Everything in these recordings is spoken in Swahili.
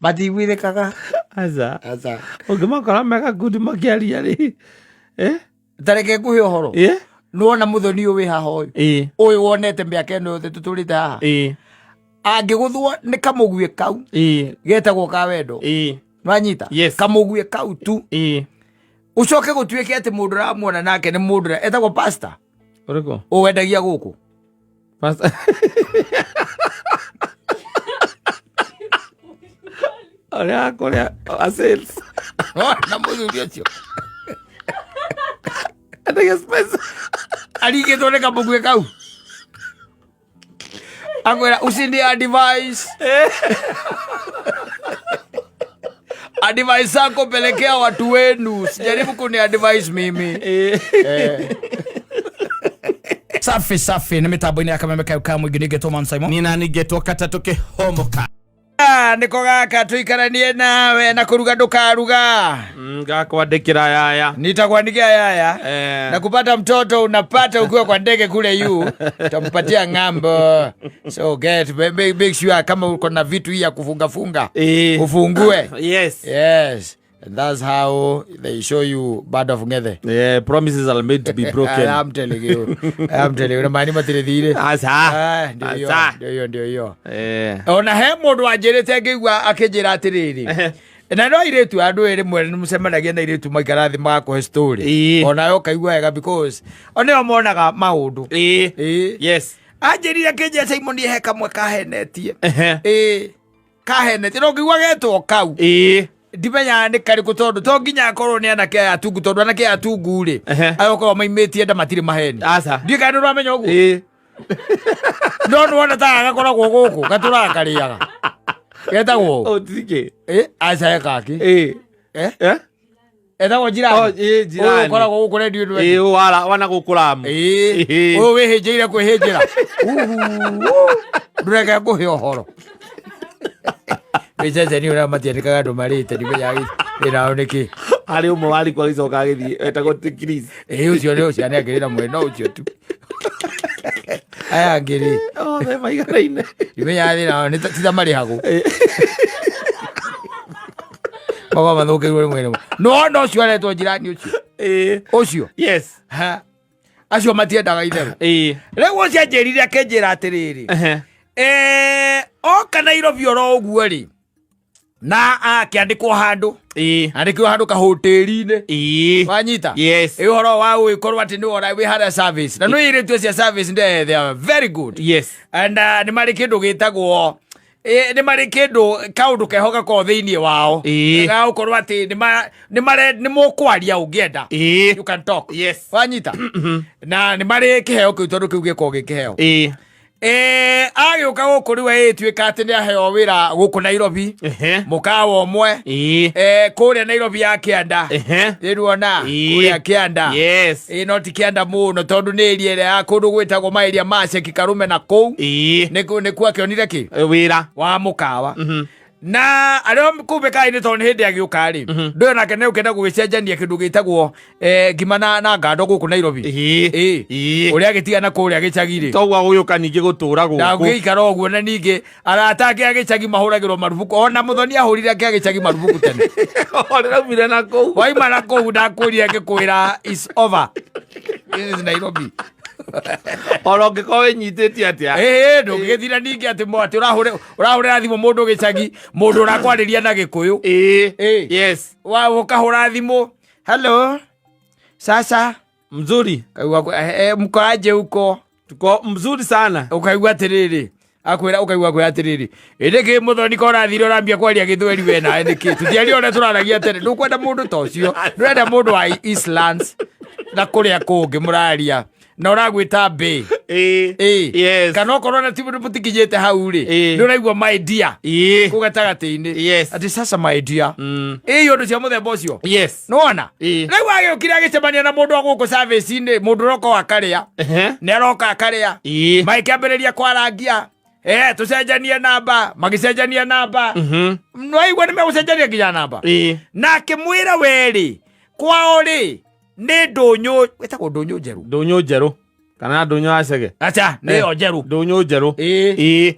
Bati wile kaka. Aza. Ogema kala mega good makiaria ri. Tareke kuhe horo. Nuona muthoni uwe haha uyu. Uyu wonete miaka eno the tuturite haha. Angiguthwo ni kamuguie kau. Getagwo ka wendo. Nwanyita. Kamuguie kau tu. Ucoke gutuike ati mundu ramuona nake ni mundu etagwo pastor. Uriko. Uwendagia guku. Pastor. Korea sales. Na muthuri ucio. Adaga space. Alike tone kamuguie kau. Agora usindi advice. Advice zako pelekea watu wenu. Sijaribu kuni advice mimi. Safi ni mitambo ini akamemeka ukamu iginige to man Simon. Nina nigeto katatoke homoka. Niko gaka tuikaranie nawe na kuruga ndukaruga. Ngakwandikira yaya. Nitakuandikia yaya. Na kupata mtoto unapata ukiwa kwa ndege kule yu. Utampatia ng'ambo. So get make sure kama uko na vitu hii ya kufunga ufungue. Yes. And that's how they show you bad of ng'ethe. Promises are made to be broken. I'm telling you. Na mani matire thire. Asa. Ndio. Ona he mundu anjirite ngigwa akijira atiriri. Na no iretu andu ere mwere ni musemanagia na iretu maikarathi magakuhe story. Ona yo kaigwa wega because ona monaga maundu. Yes. Anjirire akijira Simon he kamwe kahenetie. Kahenetie no ngigwa getwo kau. Ndimenya ni kari kutondu to nginya akorwo ni anake atungu tondu anake atungu ri ayokorwo maimetie nda matiri maheni ndi kandu ramenya ugu no nuona ta agakoragwo guku gaturakariaga getagwo tike aca kaki etagwo jirani jirani ukoragwo guku redio ndu wana gukuramu uyu wihinjire kwihinjira ndureke nguhe uhoro Bejaje ni ura matiandikaga andu marite ndimenya ina oneki ari umwe wari kwa gicoka githi etagwo Chris ucio ni ucio ni angirira mwena ucio tu aya ngiri the maigaraine ndimenya thina ni tita mari hagu baba mathuke uri mwena no ucio aretwo jirani ucio ucio yes acio matiendaga itheru rĩu ucio anjĩrire akĩnjĩra atĩrĩrĩ oka Nairobi oro ũguo rĩ na akĩandĩkwo handũ kahoteri-inĩ wanyita ũhoro wa gũgĩkorwo atĩ nĩ wona wĩ harĩa service na nĩ irĩtio cia service they are very good and nĩ marĩ kĩndũ gĩtagwo nĩ marĩ kĩndũ kaũndũ keho gakorwo thĩinĩ wao gagũkorwo atĩ nĩ mũkwaria ũngĩenda you can talk wanyita na nĩ marĩ kĩheo kĩu tondũ kĩu gĩkorwo gĩ kĩheo agĩũka gũkũ rĩu ĩtuĩka atĩ nĩ aheo wĩra gũkũ Nairobi mũkawa ũmwe kũrĩa Nairobi ya Kĩanda rĩruona kũrĩa Kĩanda no ti Kĩanda mũno tondũ nĩ area ĩrĩa ya kũndũ gwĩtagwo maeria ma Sheikh Karume na kũu nĩkuo akĩonire kĩ wĩra wa mũkawa na arĩa kumbekai-inĩ tondũ nĩ hĩndĩ agĩũka rĩ ndũyũ nake nĩ ũkenda gũgĩcenjania kĩndũ gĩtagwo ngima na ngando gũkũ Nairobi ũrĩa agĩtigana kũrĩa gĩcagi-rĩ toguo agũgĩũka ningĩ gũtũra gũkũ na gũgĩikara ũguo na ningĩ arata ake a gĩcagi mahũragĩrwo marubuku ona Mũthoni ahũrire ake a gĩcagi marubuku tene raumire na kũu waima na kũu ndakwĩrire ngĩkwĩra is over this is Nairobi oro ngĩkorwo wĩnyitĩtie atĩa ndũngĩgĩthira ningĩ atĩ atĩ ũrahũrĩra thimũ mũndũ gĩcagi mũndũ ũrakwarĩria na Gĩkũyũ ũkahũra thimũ hello sasa mzuri mkoaje huko tuko mzuri sana ukaigua atĩrĩrĩ ukaigua kwĩ atĩrĩrĩ ĩndĩkĩ Mũthoni korathire ũrambia kwaria Gĩthweri we nawe nĩkĩ tũtiaria ũrĩa tũraragia tene ndũkwenda mũndũ ta ũcio ndũrenda mũndũ wa Eastlands na kũrĩa kũngĩ mũraria na ũragwĩta mbĩ kana okorwo na timu mũtikinyĩte hau rĩ ndũraigua my dear kũu gatagatĩ-inĩ atĩ sasa my dear ũndũ cia mũthemba ũcio nĩwona rĩu agĩũkire agĩcemania na mũndũ wa gũkũ service-inĩ mũndũ ũroka akarĩa nĩ aroka akarĩa magĩkĩambĩrĩria kwarangia tũcenjanie namba magĩcenjania namba nĩwaigua nĩ megũcenjania nginya namba na akĩmwĩra werĩ kwao rĩ nĩ ndũnyũ wĩtagwo ndũnyũ njerũ kana ndũnyũ ya Chege acha nĩyo njerũ ndũnyũ njerũ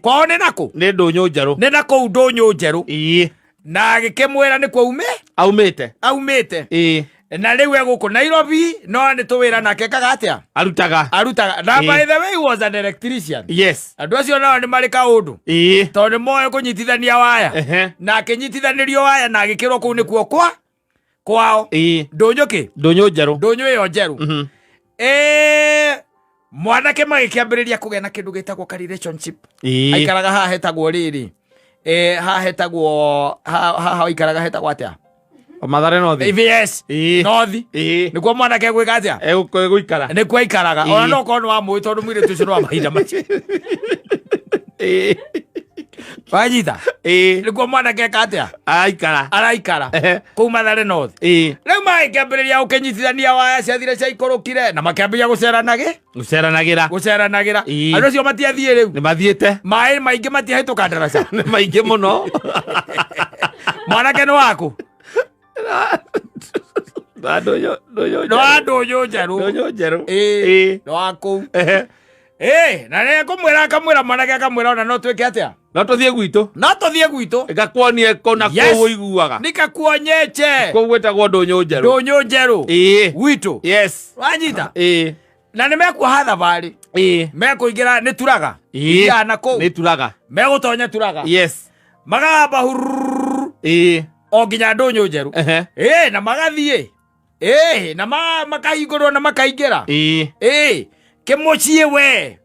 kwao nĩ nakũ nĩ ndũnyũ njerũ nĩ nakũu ndũnyũ njerũ na agikimwira ni kwa aumite na riu eguku Nairobi no ni tuwira nake kagatia arutaga na by the way he was an electrician. Yes, andu acio nao ni mari kaundu tondu moe kunyitithania waya na akinyitithanirio waya na agikirwo kuu ni kuo kwao ndunyu iyo njeru mwanake magikiambiriria kugena kindu gitagwo ka relationship aikaraga haha hetagwo riri haha hetagwo haha ikaraga hetagwo atia Mathare North. Yes. North. Nikuo mwanake gwika atia guikara nikuo ikaraga ona no kono wa mwi tondu mwire tucio no mahinda macio wanyita nikuo mwanake katia araikara kuu Mathare North. Riu magikiambiriria ukinyitithania waya ciathire ciaikurukire na makiambia guceranagira andu acio matiathie riu ni mathiete mai maingi matiahituka ndaraca ni maingi muno mwanake ni waku ndunyu njeru no waku na nä kumwira akamwira mwanake akamwira ona no twike atia no tuthie gwitu ngakuonie kona kuu iguaga nikakuonyeche kuu gwetagwo ndunyu njeru gwitu wanyita na nä mekuoha thabari mekuingira nä turaga iana kuu nä turaga megutonya turaga magamba o nginya ndunyu njeru na magathie na makahingurwo na makaingira kimucie we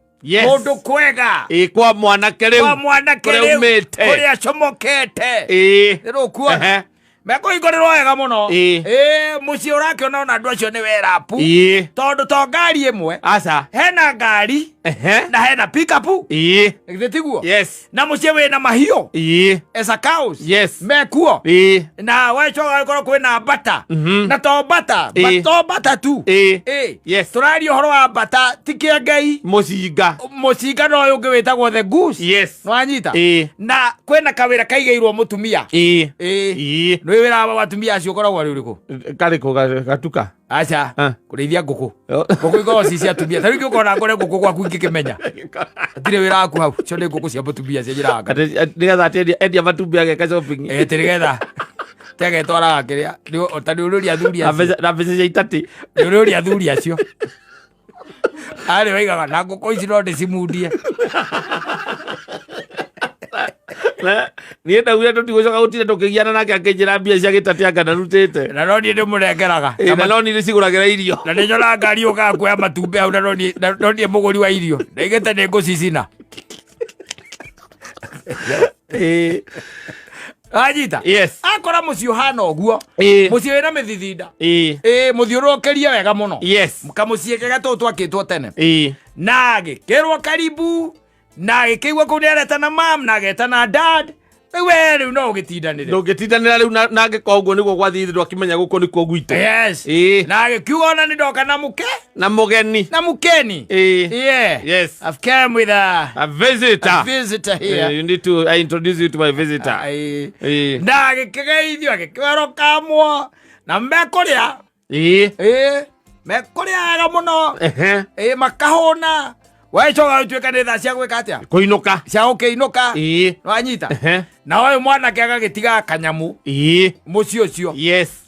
kundu kwega kwa mwanake riu kuria acomokete riu kuona mekuhingũrĩrwo wega mũno mũciĩ ũrakiona ona andũ acio nĩ werapu tondũ to ngari ĩmwe hena ngari na hena pikapu githĩ tiguo na mũciĩ wĩna mahiũ cows mekuo na wecoga gũkorwo kwĩna mbata na to mbata tu tũraria ũhoro wa mbata ti kĩengei mũcinga no ũyũ ũngĩ wĩtagwo the goose nĩwanyita na kwĩna kawĩra kaigĩirwo mũtumia nä wä ra watumia acio koragwo rä rä kå gatuka aca kå rä ithia ngå kå ikorwo ci cia atumia ta rä ngä ũkona ngore ngå kå gwaku ingä kä menya atirä wä ra waku hau cio nä ngå kå cia mũtumia cienjäranga nä getha endia matumbĩ ageka shopping tä nä getha tegetwaraga kä rä a ta nä å rä ria thuri na mbeca cia itati nä å rä ria thuri acio arä waigaga na ngå kå ici no ndä cimundie niä ndaugire tå tigå coka gå tire tå kä giana nake akä njä ra mbia cia gä tatä anga ndarutä te na no niä ndä må nengeraga na no nä cigå ragä ra irio na nä nyonaga ngari å kaga kuoya matumbä hau na no niä må gå ri wa irio na igä te nä ngå cicina anyita akora må ciĩ å hana å guo må ciĩ wä na mä thithinda må thiå rå kä rie wega må no kamå ciĩ kega tå twakä two tene na agä kä rwo karibu na agä kä igua kå u nä aretana mam na agetana dad rä u we rä u no å gä tindanä ndå ngä tindanä rä u na ngä korwo guo nä guo gwathiä ndå akimenya gå kå nä kuo gwitå na agä kiuga ona nä ndoka na mugeni I've come with a visitor here. You need to introduce you to my visitor. Na agä kä geithio agä kä wero kamwo na mekå rä a wega må no makahå na wecoga å tuä ka nä thaa cia gwä ka atä a kå inåka cia gå kä inåka nwanyita na å yå mwanake agagä tiga kanyamu må ciĩ å cio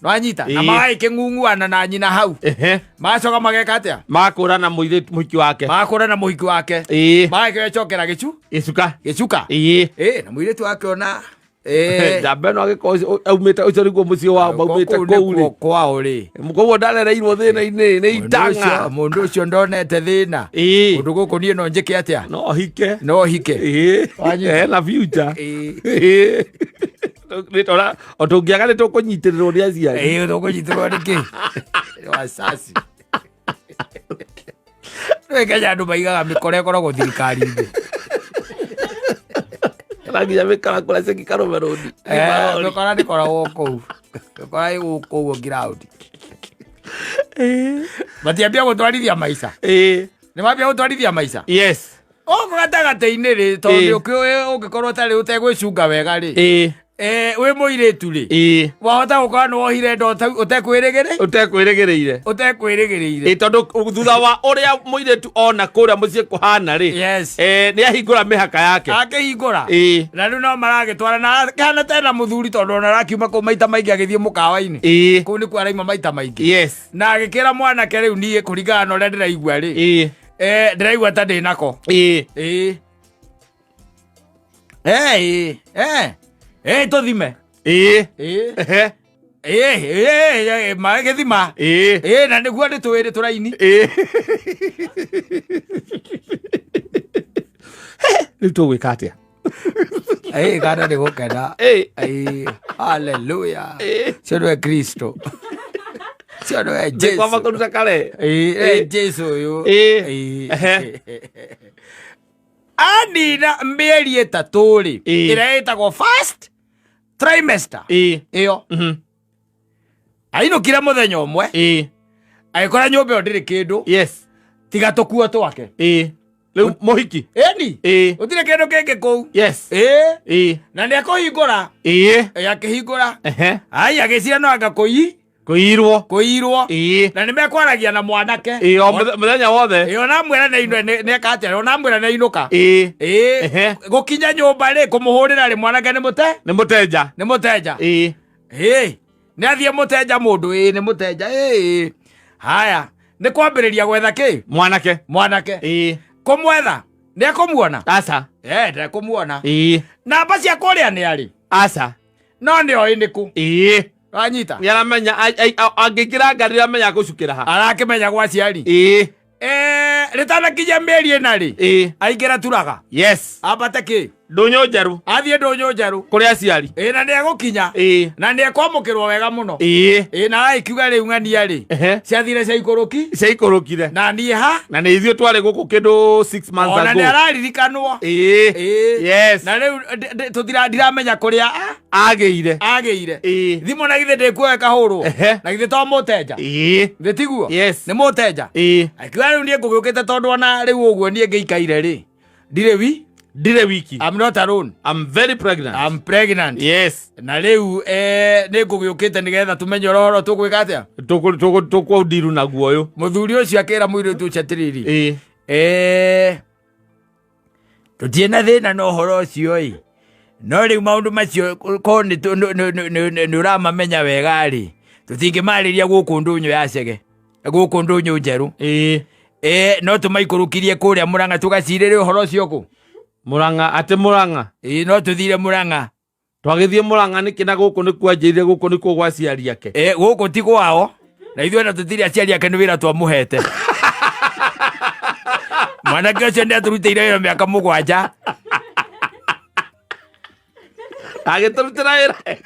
nwanyita na magagä kä ng'ung'uana na nyina hau magacoka mageka atä a makå ra na må hiki wake magagä kä wecokera gä cuka na må irä tu akä njamba ä no agä korwo aumä te å cio nä guo må ciĩ wao maumä te kåu rä kwao rä koguo ndarereirwo thä na-inä nä itanga må ndå å cio ndonete thä na å ndå gå kå niä no njä ke atä a no hike na future o tå ngä aga nä tå kå nyitä rä rwo nä aciari tå kå nyitä rwo nä kä wacaci nä kenya andå maigaga mä kora ĩkoragwo thirikari-inä nginya mä karakå ra ceki karå rũndi mä kora nä koragwo kå u mä kora ä gå kå u ngiraundi matiambia gå twarithia maica nä mambia gå twarithia maica å gå gatagatä-inä rä tondå å ngä korwo tarä å tegwä cunga wega rä we muiretu ri wahota gukorwo ni wohire ndo utekwirigireire tondu thutha wa uria muiretu ona kuria mucii kuhana ri ni ahingura mihaka yake akihingura na riu no maragitwara na kana tena muthuri tondu ona rakiuma ku maita maingi agithie mukawa-ini ku ni kwaraima maita maingi na agikira mwanake riu nie kuringana na uria ndiraigua ri ndiraigua ta ndinako tuthime magithima na niguo ndi twiri turaini riu tugwika atia kana ni gukena haleluya cio niwe Kristo cio niwe Jesu kwamba kuruta kale Jesu uyu anina mieri itatu ri ira itagwo first trimester iyo ainukire muthenya umwe agikora nyumba iyo ndiri kindu tiga tukua twake riu muhiki utire kindu kingi kuu na ni akuhingura akihingura ai agicira no anga kuirwo na nimekwaragia na mwanake muthenya wothe ona mwera ni akatia ona mwera ni inuka gukinya nyumba ri kumuhurira ri mwanake ni muteja ni athie muteja mundu ni muteja haya ni kwambiriria gwetha ki mwanake kumwetha ni akumuona ndekumuona namba cia kuria ni ari no ni oi niku wanyita yaramenya angikira ngari ramenya gucukira ha arakimenya gwa ciari ritanakinya mieri ina ri aingira turaga ambate ki ndunyu njeru athie ndunyu njeru kuri aciari na ni egukinya na ni ekwamukirwo wega muno na aikiuga riu ng'ania ri ciathire ciaikurukire na ni na ni ithio twari guku kindu 6 months ago ona ni araririkanwo na riu ndiramenya kuria ageire thimu na githe ndikuoe kahurwo na githe to muteja nditiguo ni muteja akiuga riu nie ngugiukite tondu ona riu uguo nie ngiikaire ri ndire wiki I'm not alone. I'm very pregnant. I'm pregnant. Na riu ni ngugiukite nigetha tumenye rohoro tugwika atia tukwo ndiru na guoyo muthuri ucio akira muiritu chatiriri tutie na thina no horo ucio no riu maundu macio ko ni uramamenya wega ri tutingimariria guku ndunyu ya cege guku ndunyu njeru no tumaikurukirie kuria Murang'a tugacirire uhoro ucio ku Murang'a no tuthire Murang'a twagithie Murang'a nikina guku ni kwanjire guku ni kugwa ciari yake guku ti gwao na ithuĩ na tũtirĩ aciari ake nĩ wĩra twamuhete mwanake ũcio nĩ aturutĩire wĩra mĩaka 7 agĩtũrutĩra wĩra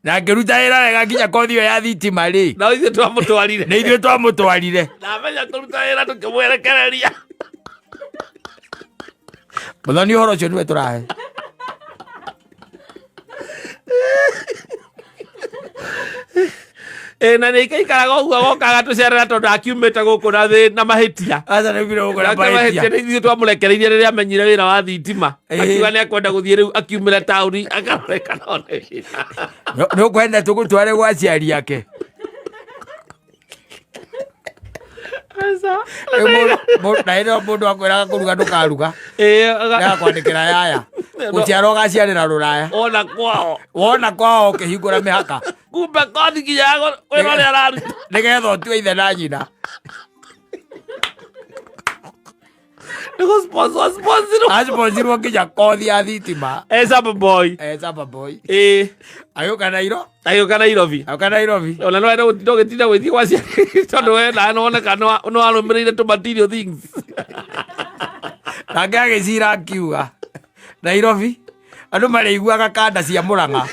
na ngĩruta wĩra wega nginya kothi ĩyo ya thitima rĩ na ithuĩ twamũtwarire na ithuĩ twamũtwarire na menya kũruta wĩra tũkĩmwerekereria mũthoni ũhoro ũcio nĩwe tũrahe na nä ikaikaraga å guo gokaga tå cerera tondå akiumä te gå kå na thä na mahätia nä ithuä twamå rekereirie rä rä a amenyire wä ra wa thitima akiuga nä akwenda gå thiä rä u akiumä re taåni akaroreka nä å kwenda tå gå tware gwa ciari yake na ä må ndå akwä raga kå ruga ndå karuga agakwandä kä ra yaya gå ciara å gaciarä ra rå raya wona kwao kä hingå ra mä haka kumbe kothi nginyaga wä ra å rä a araruta nä getha å tue ithe na nyina nä gå asponsirwo nginya kothi ya thitima agä å ka Nairo agä å ka Nairobi ona no enda gå tinda å gä tinda gå thiä gwa ciari tondå wena noneka nä warå mä rä ire tå material things nake agä cira akiuga Nairobi andå marä iguaga kanda cia Murang'a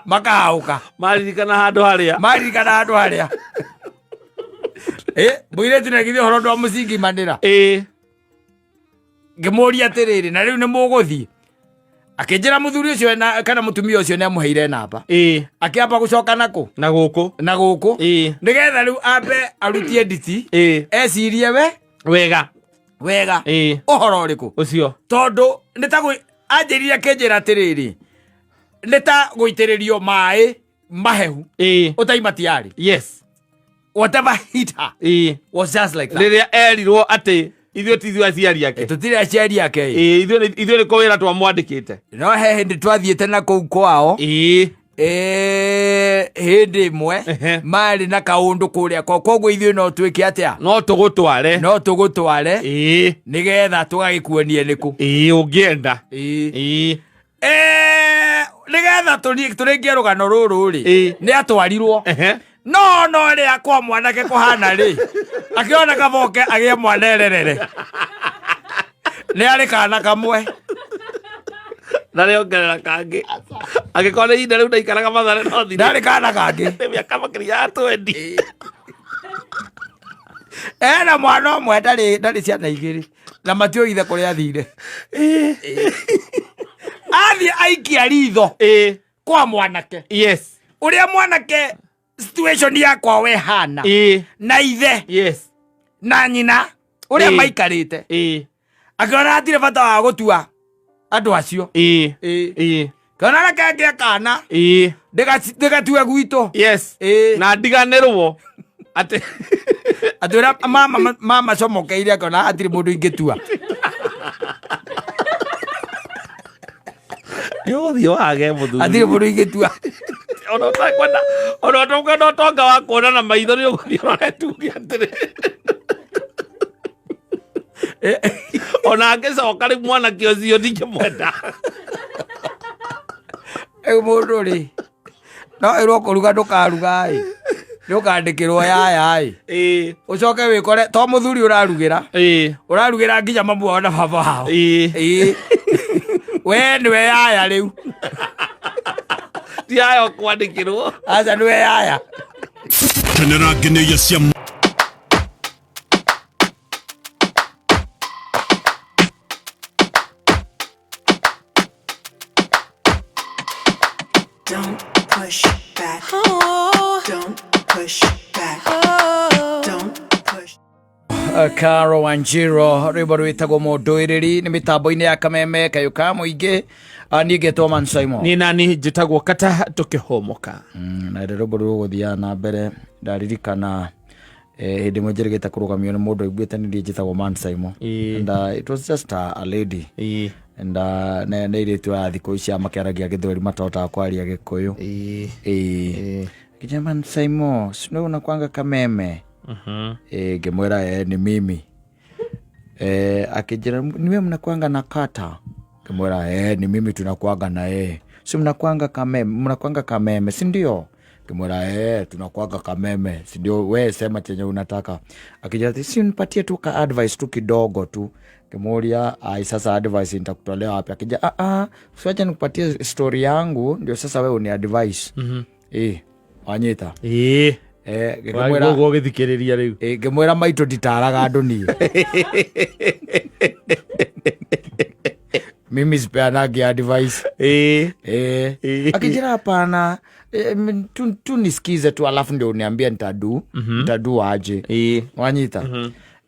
makahaũka maririkana handå harä a mwire tu nagithie horo ndo mucingi manira ngimuria atiriri na riu ni mugũthii akinjira muthuri ucio kana mutumia ucio ni amuheire namba akiamba gucoka naku na guku nigetha riu ambe arutie nditi ecirie wega uhoro uriku ucio tondu nitagwi anjĩrire kĩnjĩra atĩrĩrĩ nĩ ta gũitĩrĩrio maĩ mahehu ũtaima tiarĩ. Yes. Whatever hit her was just like that. Rĩrĩa erirwo atĩ ithuĩ ti ithuĩ aciari ake. Tũtirĩ aciari ake. Ithuĩ nĩ kũwĩra twamwandĩkĩte. No he hĩndĩ twathiĩte na kũu kwao. Hĩndĩ ĩmwe marĩ na kaũndũ kũrĩa koguo ithuĩ no twĩke atĩa? No tũgũtware nĩgetha tũgagĩkuonie nĩkũ. Ũngĩenda. Nĩgetha tũrĩkie rũgano rũrũ nĩ atwarirwo. No rĩa kwa mwanake kũhana akĩona kaboke agĩe mwana ererere. Nĩ arĩ kana kamwe na rĩongerera kangĩ agĩkorwo nĩ ihinda rĩu ndaikaraga Mathare no thire. Ndarĩ kana kangĩ mĩaka makĩria ya 20. Na mwana ũmwe ndarĩ ciana igĩrĩ na matiũĩ ithe kũrĩa athire. Athiĩ aikia ritho kwa mwanake. Yes. Ũrĩa mwanake situation yakwa we hana na ithe na nyina ũrĩa maikarĩte akĩona hatirĩ bata wa gũtua andũ acio. Kana reke kana ndĩgatue gwitũ. Na ndiganĩrwo atĩ ũrĩa mama comokeire akĩona hatirĩ mũndũ ingĩtua. Nĩũgũthiĩ wage mũthuri. Hatirĩ mũndũ ingĩtua. Ona ũtakwenda ũtonga wa kuona na maitho nĩ ũgũthiĩ ũroretuge atĩrĩ. Ona angĩcoka rĩ mwanake ũcio ndingĩmwenda. Mũndũ no ĩrwo kũruga ndũkaruga nĩũkandĩkĩrwo yaya ũcoke wĩkore to mũthuri ũrarugĩra nginya mamu wao na baba wao. We nĩwe yaya rĩu. Ti yaya ũkwandĩkĩrwo. Aca nĩwe yaya. Don't push back. Don't push back. Don't push. Caro Wanjiro rwĩmbo rwĩtagwo Mũndũĩrĩri nĩ mĩtambo-inĩ ya Kameme kayũ mũingĩ. Niĩ ngetwo Man Simon. Niĩ nani njĩtagwo Kata tũkĩhomoka. Na rwĩmbo rũgũthiaga na mbere ndaririkana hĩndĩ ĩmwe njĩrĩgĩte kũrũgamio nĩ mũndũ aiguĩte nĩ njĩtagwo Man Simon. And it was just a lady. And nĩ irĩtu ya thikũ ici makĩaragia Gĩthweri matotaga kwaria Gĩkũyũ. Kijana Man Simon, sio unakuanga Kameme. Ngĩmwĩra nĩ mimi. Akijira niwe mnakuanga na Kata. Ngĩmwĩra ni mimi tunakuanga na si mnakuanga Kameme si ndio? Ngĩmwĩra tunakuanga Kameme si ndio, wewe sema chenye unataka. Akijira si unipatie tu ka advice tu kidogo tu. Ngĩmũria sasa advice nitakutolea wapi? Akija usiache nikupatie story yangu ndio sasa wewe uni advice. Wanyita gũgĩthikĩrĩria rĩu. Ngĩmwĩra maitũ nditaraga andũ niĩ. Mimi sipeanagi advice. Akijira hapana, tu nisikize tu alafu ndio uniambia nitadu aje. Wanyita.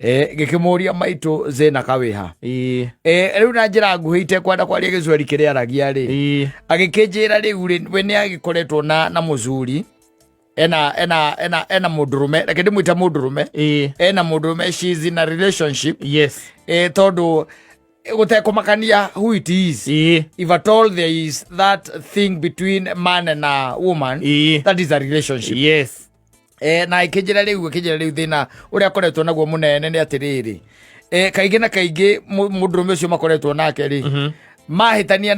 Gĩkĩmũria maitũ zena kawĩha. Rĩu na njĩra nguhĩ itekwenda kwaria Gĩthweri kĩrĩa aragia agĩkĩnjĩra rĩu we nĩagĩkoretwo na mũthuri ena mũndũrũme, reke ndĩmwĩte mũndũrũme. Ena mũndũrũme, she is in a relationship. Tondũ gũtekũmakania who it is. If at all there is that thing between man and a woman, that is a relationship. Na ikĩnjĩra rĩu thĩna ũrĩa akoretwo naguo mũnene nĩ atĩrĩrĩ. Kaingĩ na kaingĩ mũndũrũme ũcio makoretwo nake mahĩtania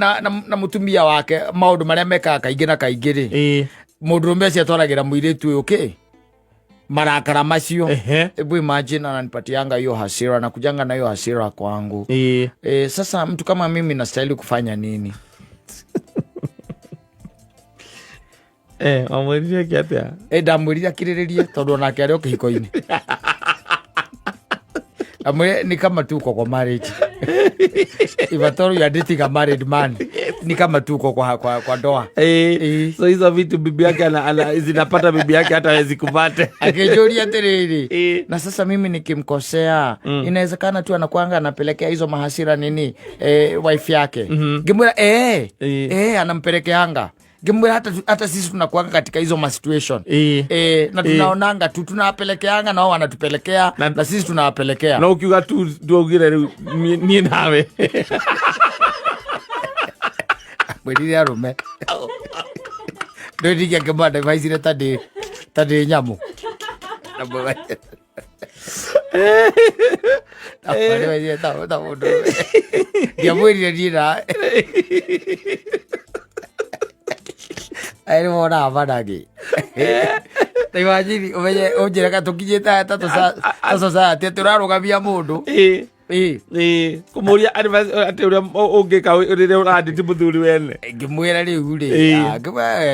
na mũtumia wake maũndũ marĩa mekaga kaingĩ na kaingĩ mũndũrũme ũcio atwaragĩra mũirĩtu ũyũ marakara macio. Hebu imagine ananipatianga hiyo hasira na kujanga na hiyo hasira kwangu. Sasa mtu kama mimi nastahili kufanya nini? Wamwĩrire kĩ atĩa? Ndamwĩrire akirĩrĩrie tondũ onake arĩ o kĩhiko-inĩ. Ni kama tu kwa marriage. If at all you are dating a married man, ni kama tuko kwa ndoa. So hizo vitu bibi yake zinapata bibi yake hata hawezi kupata. Akijulia tereri. Na sasa mimi nikimkosea, inawezekana tu anakuanga anapelekea hizo mahasira nini wife yake. Ngimwira anampelekeanga. Ngimwira hata sisi tunakuanga katika hizo ma situation. Na tunaonanga tu tunawapelekeanga na wao wanatupelekea na sisi tunawapelekea. Na ukiuga tu tuogire ni nawe. Mwiri arume. Ndio ndiye kemada vaizire tade nyamu. Apare vaizire ta mundo. Dia mwiri ndira. Ai mona avadagi. Taiwajiri ujira katukijeta tatu sasa teturarugamia mundu. Kumuria advice ati uria ungika rire uranditi muthuri wene. Ngimwira riu ri.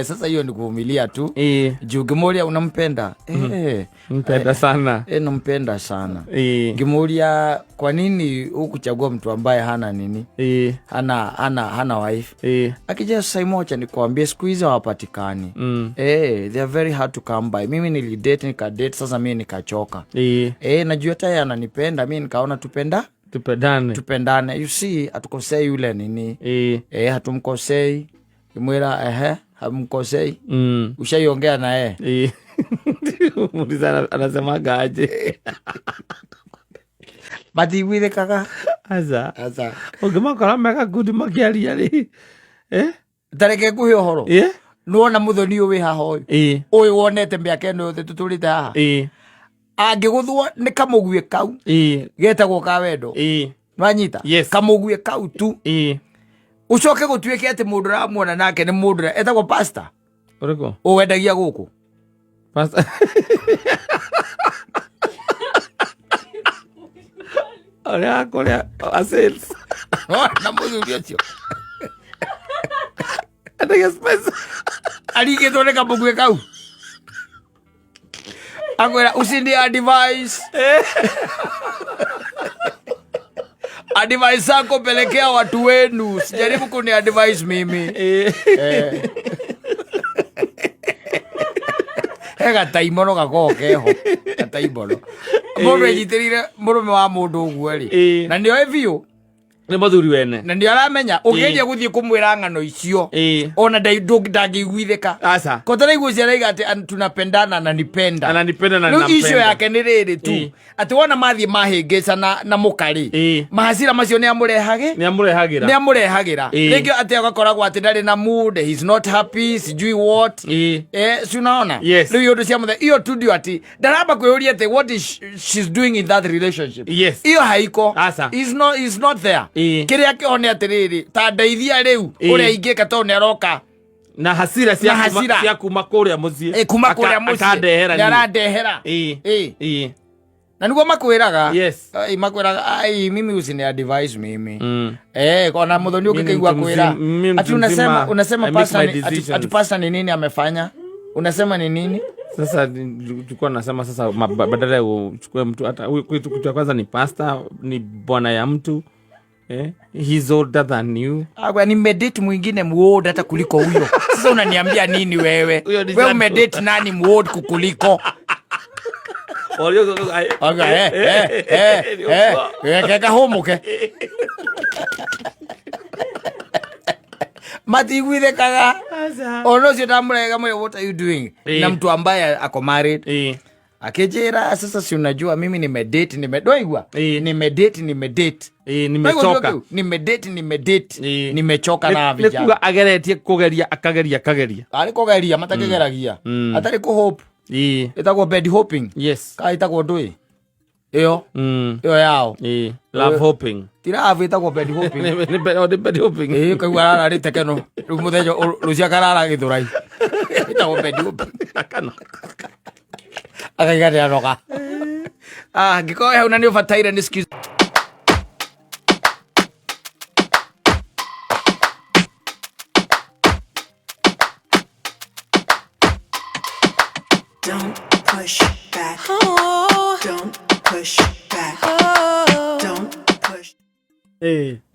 Sasa hiyo ni kuvumilia tu. Juu ngimuria unampenda. Mpenda sana. Nampenda sana. Ngimuria kwa nini ukuchagua mtu ambaye hana nini? Hana wife. Akija sasa moja nikwambie siku hizo hawapatikani. They are very hard to come by. Mimi nilidate nikadate sasa mimi nikachoka. Najua hata yeye ananipenda mimi nikaona tupendane. You see atukosei yule nini? Hatumkosei. Kimwira hamkosei. Ushaiongea na yeye. Mulizana anasemaga aje? Bati wile kaka. Aza. Ugimakora mega good makiaria ri. Tareke kuhio horo. Nuona muthoni uyu wi haha uyu. Uyu wonete miaka ino yothe tuturite haha. Angiguthwo ni kamugwie kau. Getagwo ka wendo. Nwanyita. Kamugwie kau tu. Ucoke gutuike ati mundu ramuona nake ni mundu etagwo pastor. Uriko. Uwendagia guku. Pastor. Korea sales. Na muthuri ucio. Atega space. Alike tone kamugwie kau. Agora usindi advice. Advice zako pelekea watu wenu. Sijaribu kuni advice mimi. Hega taimono gakokeho. Taimono. Mundu ejitirire murume wa mundu uguo ri. Na ndio evio. Ni muthuri wene. Na ndio aramenya ugeje guthie kumwira ngano icio. Ona ndangiguithika. Asa. Kotara igucia raiga ati tunapendana na nipenda. Ananipenda na napenda. Issue yake ni riri tu. Ati wona mathie mahingisa na mukari. Mahasira macio ni amurehage. Ni amurehagira. Ringi ati agakoragwo ati ndari na mood, he's not happy, sijui what. Si unaona? Riu yondu cia muthe iyo tu ndio ati ndaramba kwiyuria ati what is she's doing in that relationship. Iyo haiko. Asa. Is not there. Kiria kione atiriri ta ndeithia riu uria ingika to neroka na hasira cia kuma kuria mucie kuma kuria mucie arandehera na niguo makwiraga makwiraga mimi usini advice mimi kona muthoni ukikaigua kwira ati unasema pasta ni nini amefanya unasema ni nini sasa tulikuwa nasema sasa badala ya uchukue mtu hata kitu cha kwanza ni pasta ni bwana ya mtu he's older than you. Ni medate mwingine muold hata kuliko huyo. Sasa unaniambia nini wewe? Wewe medate nani muold kukuliko? Kaka homoke. Mati gwithe kaga. Ono sio tamurega mwe what are you doing? Na mtu ambaye ako married. Akijera sasa si unajua mimi nimedate nimedoigwa. Nimedate. Nimechoka. Nimechoka na vijana. Nikuga ageretie kugeria akageria. Ari kugeria matakegeragia. Atari ku hope. Itagwo bed hoping. Ka itagwo ndui. Iyo yao. Love hoping. Tira itagwo bed hoping. Ni bed hoping. Kaigwa ara ri tekeno. Muthejo rucia karara githurai. Itagwo bed hoping. Akana. Akaigaria roga. Ngiko he una ni ubataire ni excuse. Don't push back. Don't push back. Don't push.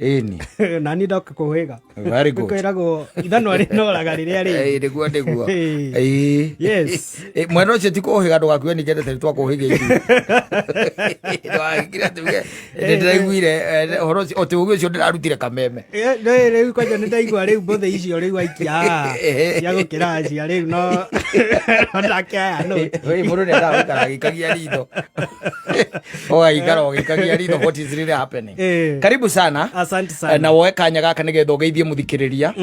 Eni. Nani ndoka kuhiga. Very good. Kwirago ithano ari no ragarirĩa ri. Niguo. Yes. Mwena ucio ti kuhiga ndugakue ni kende twa kuhiga ithu. Ngira tuge. Ndiraiguire horo otugo ucio ndirarutire kameme. Riu kwanja ni ndaigua riu mbothe icio riu aikia. Ya gukira cia riu no. Ndakaya no. Wewe mundu ni ndagukara gikagia ritho. Ikara gikagia ritho what is really happening. Karibu sana. Asante sana. Na woe kanya gaka nigetha ugeithie muthikiriria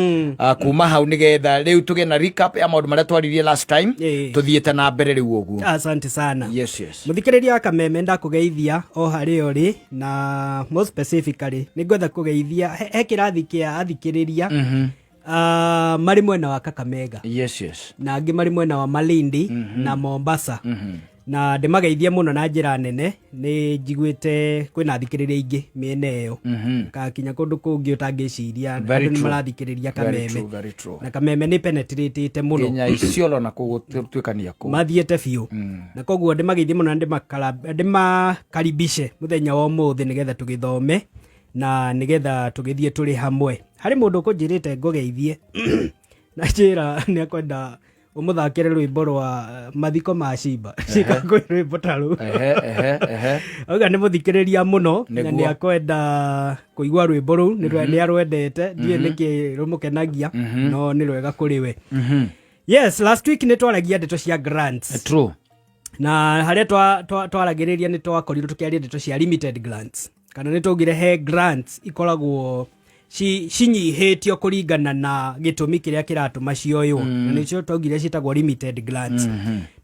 kuma hau nigetha riu tuge na recap ya maundu maria twaririe last time tuthiete na mbere riu uguo. Asante sana. Yes. Muthikiriria Kameme ndakugeithia o hari uri na more specifically nigwetha kugeithia he kirathi kia athikiriria mari mwena wa Kakamega. Yes. Na angi mari mwena wa Malindi na Mombasa. Na ndimageithia muno na njira nene ni njiguite kwina athikiriria ingi miene iyo ka kinya kundu kungi utangiciria andu ni marathikiriria Kameme. Very true. Na Kameme ni penetrate muno Kenya Isiolo na kugutwikania ku mathiete biu na koguo ndimageithia muno na ndimakaribishe muthenya wa umuthi nigetha tugithome na nigetha tugithie turi hamwe. Hari mundu kunjirite ngogeithie na njira ni akwenda umuthakire rwimbo rwa mathiko ma Shimba cikagwe rwimbo taru oga ni muthikiriria muno na ni akwenda kuigwa rwimbo ru ni arwendete die niki rumukenagia no ni rwega kuri we. Yes, last week ni twaragia ndeto cia grants. True. Na haria twaragiriria ni twakorirwo tukiaria ndeto cia limited grants kana ni tugire he grants ikoragwo cinyihitio kuringana na gitumi kiria kiratuma cioyo na nicio tugire citagwo limited grants.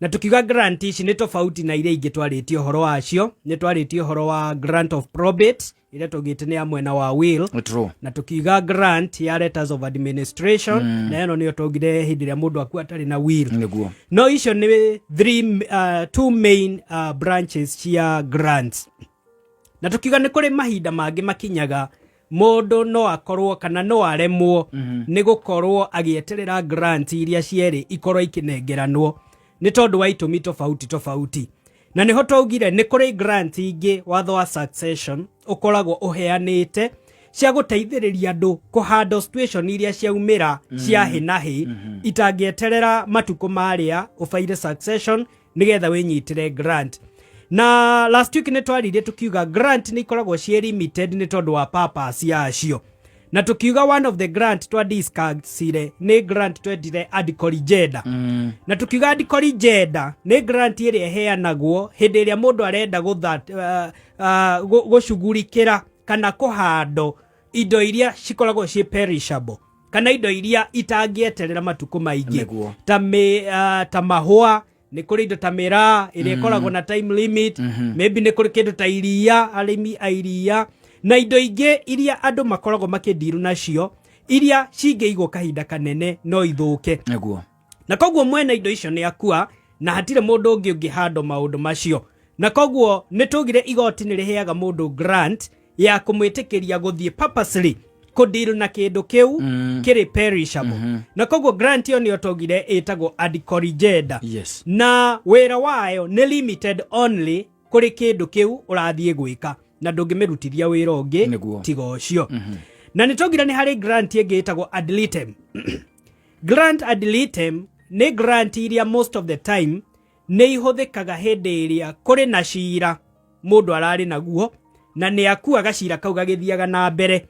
Na tukiuga grant ici ni tofauti na iria ingi twaritio horo wacio. Ni twaritio horo wa grant of probate iria tugite ni amwena wa will. True. Na tukiuga grant ya letters of administration na eno niyo tugire hindi ria mundu akua atari na will. Niguo. No icio ni two main branches cia grants. Na tukiuga ni kuri mahinda mangi makinyaga mundu no akorwo kana no aremwo ni gukorwo agieterera grant iria cieri ikorwo ikinengeranwo ni tondu wa itumi tofauti. Na niho twaugire ni kuri grant ingi watho wa succession ukoragwo uheanite cia guteithiriria andu kuhandle situation iria ciaumira cia hinahi itangieterera matuko maria ufaire succession nigetha winyitire grant. Na last week ni twaririe tukiuga grant ni ikoragwo cie limited ni tondu wa purpose yacio. Na tukiuga one of the grant twa discussire ni grant twendire adicoligeda. Na tukiuga adicoligeda ni grant iria heanagwo hindi iria mundu arenda gucugurikira kana kuhando indo iria cikoragwo cie perishable kana indo iria itangieterera matuko maingi ta mahua ni kuri indo ta mira iria ikoragwo na time limit maybe ni kuri kindu ta iria arimi airia na indo ingi iria andu makoragwo makidiru nacio iria cingeigwo kahinda kanene no ithuke. Na koguo mwena indo icio ni akua na hatire mundu ungi hando maundu macio. Na koguo ni tugire igoti ni riheaga mundu grant ya kumwitikiria guthie purposely kudiru na kindu kiu kiri perishable. Na koguo grant yo niyo tugire etagwo adicoligeda. Na wera wayo ni limited only kuri kindu kiu urathie gwika na ndungimirutithia wira ungi tiga ucio. Na nitugire ni hari grant ingi etagwo ad litem. Grant ad litem ni grant iria most of the time ni ihuthikaga hindi iria kuri na cira mundu arari naguo na ni akua gacira kau gagithiaga na mbere.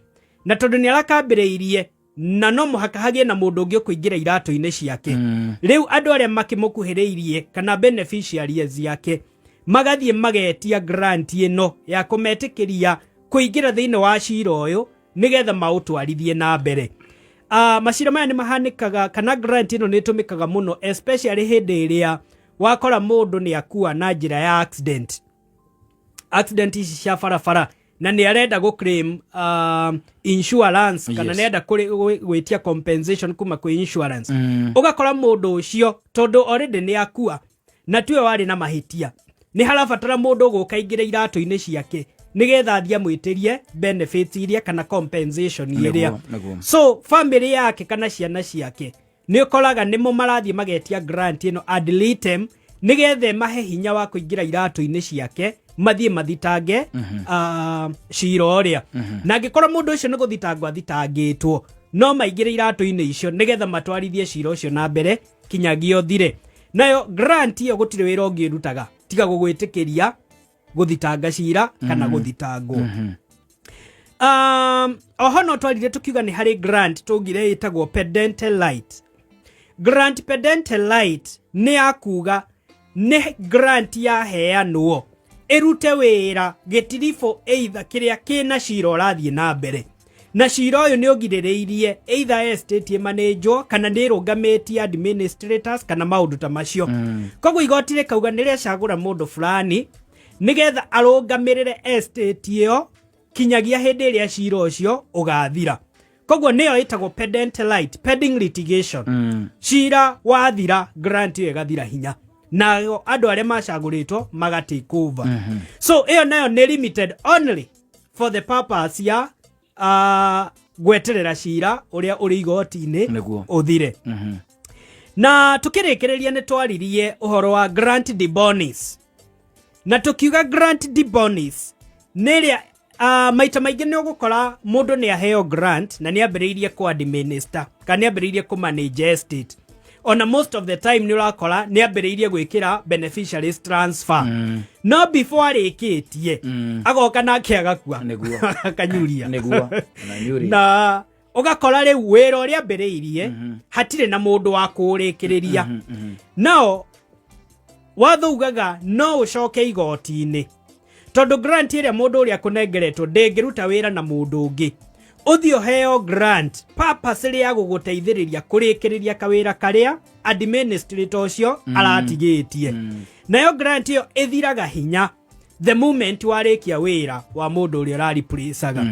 Na tondu ni arakambiriirie na no muhaka hagie na mundu ungi kuingira iratu-ini ciake. Riu andu aria makimukuhiriirie kana beneficiaries yake magathie magetia grant ino ya kumetikiria kuingira thiini wa cira uyu nigetha mautwarithie na mbere. Macira maya ni mahanikaga kana grant ino ni tumikaga muno especially hindi iria wakora mundu ni akua na njira ya accident ici cia barabara na ni arenda go claim insurance kana nenda gwitia compensation kuma kwi insurance. Ugakora mundu ucio tondu already ni akua na tuwe wari na mahitia ni harabatara mundu gukaingira iratu-ini ciake nigetha thia mwitirie benefits iria kana compensation iria. So family yake kana ciana ciake ni ukoraga nimo marathie magetia grant ino ad litem nigetha mahe hinya wa kuingira iratu-ini ciake mathie mathitange cira ũrĩa na angĩkorwo mũndũ ũcio nĩ gũthitangwo athitangĩtwo no maingĩre iratũ-inĩ icio nĩgetha matwarithie cira ũcio na mbere kinyagia ũthire. Nayo grant ĩyo gũtirĩ wĩra ũngĩrutaga tiga gũgwĩtĩkĩria gũthitanga cira kana gũthitangwo. Oho no twarire tukiuga nĩ harĩ grant tũngire ĩtagwo parentalite. Grant parentalite nĩ akuga nĩ grant ya heanwo ĩrute wĩra gĩtiribũ either kĩrĩa kĩna cira ũrathiĩ na mbere na cira ũyũ nĩ ũgirĩrĩirie either estate management kana nĩ rũgamĩtie administrators kana maũndũ ta macio. Koguo igoti rĩkauga nĩ rĩacagũra mũndũ fulani nĩgetha arũgamĩrĩre estate ĩyo kinyagia hĩndĩ ĩrĩa cira ũcio ũgathira. Koguo nĩyo ĩtagwo parentalite, pending litigation. Cira wathira grant ĩyo ĩgathira hinya na andũ arĩa macagũrĩtwo magatake over. So ĩyo nayo nĩ limited only for the purpose ya gweterera cira ũrĩa ũrĩ igoti-inĩ ũthire. Na tukĩrĩkĩrĩria nĩ twaririe ũhoro wa grant de bonis. Na tukiuga grant de bonis nĩrĩa maita maingĩ nĩ ũgũkora mũndũ nĩ aheo grant na nĩ ambĩrĩirie ku administer kana nĩ ambĩrĩirie ku manage estate. Ona most of the time nĩ ũrakora nĩ ambĩrĩirie gwĩkĩra beneficiaries transfer. No before arĩkĩtie agoka nake agakua akanyuria na ũgakora rĩu wĩra ũrĩa ambĩrĩirie hatirĩ na mũndũ wa kũũrĩkĩrĩria. No watho ugaga no ũcoke igoti-inĩ tondũ grant ĩrĩa mũndũ ũrĩa kũnengeretwo ndĩngĩruta wĩra na mũndũ ũngĩ. Uthio heo grant purpose ĩrĩa gũgũteithĩrĩria kũrĩkĩrĩria kawĩra karĩa administrator ũcio aratigĩtie. Nayo grant ĩyo ĩthiraga hinya the moment warĩkia wĩra wa mũndũ ũrĩa ũrariplacaga.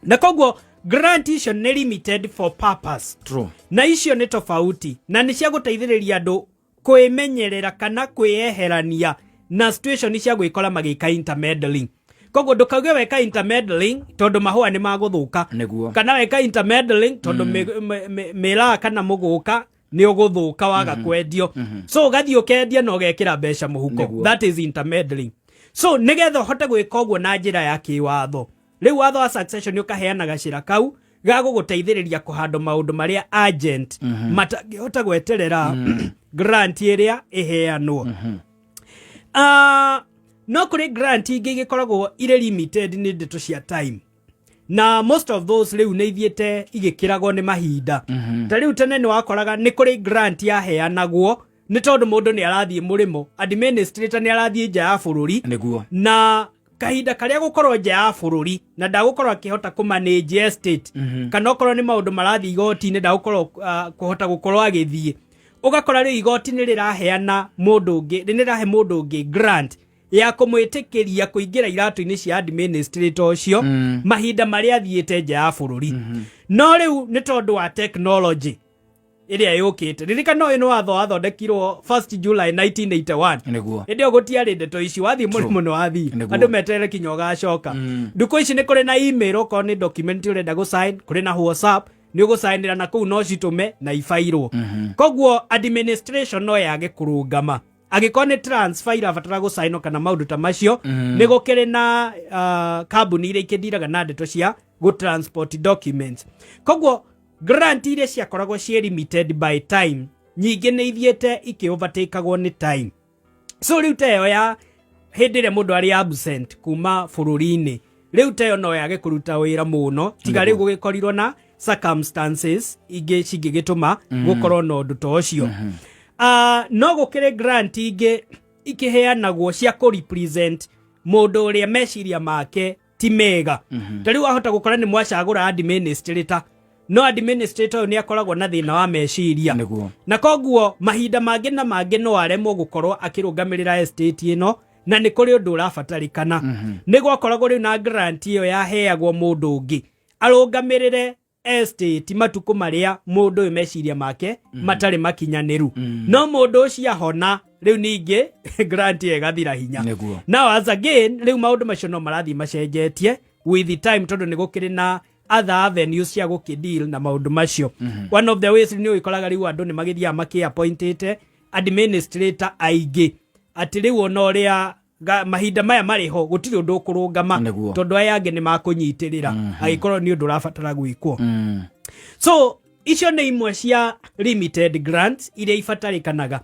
Na koguo grant icio nĩ limited for purpose. True. Na icio nĩ tofauti na nĩ cia gũteithĩrĩria andũ kwĩmenyerera kana kwĩyeherania na situation cia gwĩkora magĩka intermeddling. Koguo ndũkauge weka intermeddling tondũ mahũa nĩ magũthũka kana weka intermeddling tondũ mĩraa kana mũgũka nĩ ũgũthũka waga kwendio. So ũgathiĩ ũkendia na ũgekĩra mbeca mũhuko. That is intermeddling. So nĩgetha ũhote gwĩka ũguo na njĩra ya kĩwatho rĩu watho wa succession ũkaheana gacĩra kau ga gũgũteithĩrĩria kũhandå maũndũ marĩa agent matangĩhota gweterera grant ĩrĩa ĩheanwo. No kuri grant ingĩ igĩkoragwo irĩ limited nĩ ndeto cia time na most of those rĩu nĩ ithiĩte igĩkĩragwo nĩ mahinda. Ta rĩu tene nĩ wakoraga nĩ kũrĩ grant yaheanagwo nĩ tondũ mũndũ nĩ arathiĩ mũrĩmo administrator nĩ arathiĩ nja ya bũrũri na kahinda karĩa gũkorwo nja ya bũrũri na ndagũkorwo akĩhota kũmanage estate kana okorwo nĩ maũndũ marathiĩ igoti-inĩ ndagũkorwo kũhota gũkorwo agĩthiĩ. Ũgakora rĩu igoti nĩ rĩraheana mũndũ ũngĩ nĩ rĩrahe mũndũ ũngĩ grant ya kũmwĩtĩkĩria kũingĩra iratũ-inĩ cia administrator ũcio mahinda marĩa athiĩte nja ya bũrũri. No rĩu nĩ tondũ wa technology ĩrĩa yũkĩte. Ririkana ũyũ nĩ watho wathondekirwo 1st July 1981. Hĩndĩ ĩyo gũtiarĩ ndeto ici wathiĩ mũrĩmo nĩ wathiĩ andũ meterere kinya ũgacoka. Ndukũ ici nĩ kũrĩ na email okorwo nĩ document ũrenda gũsign kũrĩ na WhatsApp nĩ ũgũsainĩra na kũu no citume na ifairwo. Koguo administration no yage kũrũngama agĩkorwo nĩ transfer irabatara gũsainwo kana maũndũ ta macio nĩ gũkĩrĩ na kambuni iria ikĩndiraga na ndeto cia gũtransport documents. Koguo grant iria ciakoragwo ciĩ limited by time nyingĩ nĩ ithiĩte ikĩovertakeagwo nĩ time. So rĩu teyo ya hĩndĩ ĩrĩa mũndũ arĩ absent kuma bũrũri-inĩ rĩu teyo no yage kũruta wĩra mũno tiga rĩu gũgĩkorirwo na circumstances ingĩ cingĩgĩtũma gũkorwo na ũndũ ta ũcio. No gũkĩrĩ grant ingĩ ikĩheanagwo cia kũrepresent mũndũ ũrĩa meciria make ti mega. Ta rĩu wahota gũkora nĩ mwacagũra administrator no administrator nĩ akoragwo na thĩna wa meciria na koguo mahinda mangĩ na mangĩ no aremwo gũkorwo akĩrũgamĩrĩra estate ĩno na nĩ kũrĩ ũndũ ũrabatarĩkana. Nĩ gwakoragwo rĩu na grant ĩyo yaheagwo mũndũ ũngĩ arũgamĩrĩre estate matukũ marĩa mũndũ ũyũ meciria make matarĩ makinyanĩru. No mũndũ ũcio ahona rĩu ningĩ grant ĩyo ĩgathira hinya. Now as again rĩu maũndũ macio no marathiĩ macenjetie with the time tondũ nĩ gũkĩrĩ na other avenues cia gũkĩdeal na maũndũ macio. One of the ways nĩ ũkoraga rĩu andũ nĩ magĩthiaga makĩappointĩte administrator aingĩ atĩ rĩu ona ũrĩa mahinda maya mariho gutiri undu kurungama tondu aya ange ni makunyitirira agikorwo ni undu rafatara gwikwo so icio ni imwe cia limited grants iria ifatarikanaga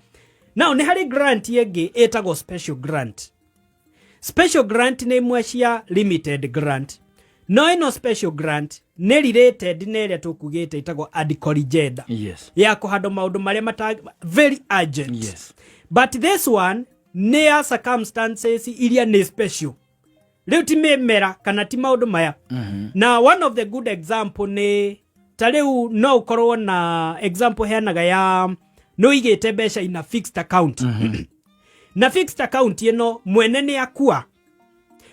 now ni hari grant yengi etagwo special grant ni imwe cia limited grant no ino special grant ni related ne ria tukugite itagwo adcorigenda ya kuhando maundu maria very urgent but this one near circumstances iria ni special riu ti memera kana ti maundu maya na one of the good example ni tariu no ukorwo na example heanaga ya no igite besha ina fixed account na fixed account ino mwene ni akua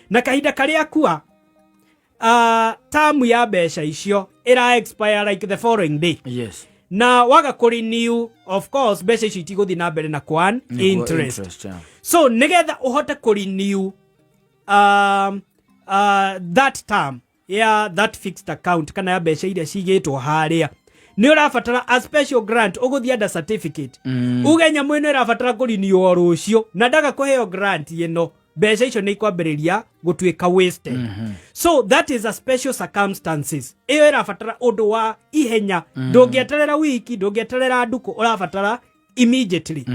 na kahinda karia akua term ya besha icio ira expire like the following day na waga kurenew of course besha icio itigothi na mbere na kwan interest so nigetha uhote kurenew that term that fixed account kana ya besha iria cigitwo haria ni urafatara a special grant uguthia under certificate ugenya mwene urafatara kurenew rucio na ndaga kuheo grant ino besha icio ni ikwambiriria gutuika wasted so that is a special circumstances iyo irafatara undu wa ihenya ndungieterera wiki ndungieterera nduku urafatara immediately